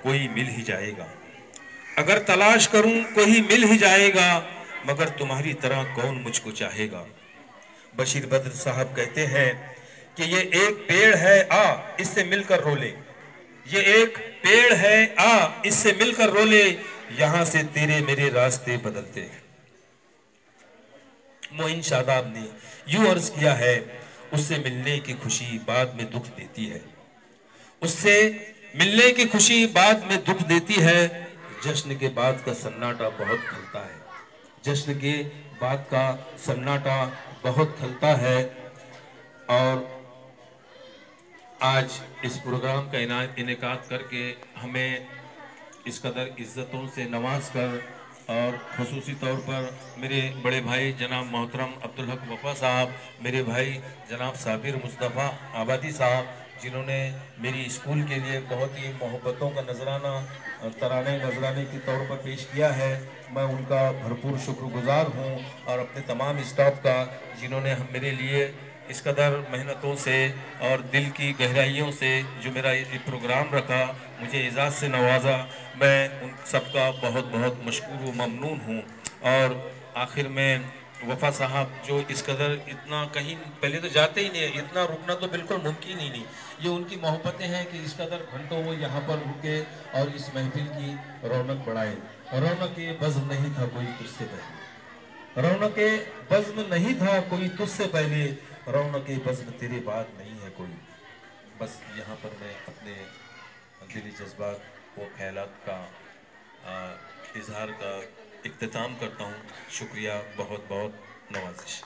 कोई मिल ही जाएगा, अगर तलाश करूं कोई मिल ही जाएगा, मगर तुम्हारी तरह कौन मुझको चाहेगा। बशीर बद्र साहब कहते हैं कि ये एक पेड़ है, आ इससे मिलकर रोले, ये एक पेड़ है, आ इससे मिलकर रोले, यहां से तेरे मेरे रास्ते बदलते हैं। मोइन शादाब ने यूं अर्ज किया है, उससे मिलने की खुशी बाद में दुख देती है, उससे मिलने की खुशी बाद में दुख देती है। जश्न के बाद का सन्नाटा बहुत खलता है, जश्न के बाद का सन्नाटा बहुत खलता है। और आज इस प्रोग्राम का इनेकाद करके हमें इस कदर इज्जतों से नवाज कर, और खसूसी तौर पर मेरे बड़े भाई जनाब मोहतरम अब्दुल हक वफा साहब, मेरे भाई जनाब साबिर मुस्तफ़ा आबादी साहब, जिन्होंने मेरी स्कूल के लिए बहुत ही मोहब्बतों का नजराना नजराने के तौर पर पेश किया है, मैं उनका भरपूर शुक्रगुजार हूँ। और अपने तमाम स्टाफ का, जिन्होंने हम मेरे लिए इस कदर मेहनतों से और दिल की गहराइयों से जो मेरा ये प्रोग्राम रखा, मुझे एजाज़ से नवाजा, मैं उन सबका बहुत बहुत मशकूर व ममनून हूँ। और आखिर में वफा साहब जो इस कदर इतना, कहीं पहले तो जाते ही नहीं, इतना रुकना तो बिल्कुल मुमकिन ही नहीं, ये उनकी मोहब्बतें हैं कि इस कदर घंटों वो यहाँ पर रुके और इस महफिल की रौनक बढ़ाए। रौनक बज़्म नहीं था कोई तुझसे पहले, रौनक बज़्म नहीं था कोई तुझसे पहले, रौनक बज़्म तेरे बाद नहीं है कोई। बस यहाँ पर मैं अपने दिली जज्बात व ख्यालात का इजहार का इख्तिताम करता हूँ। शुक्रिया, बहुत बहुत नवाजिश।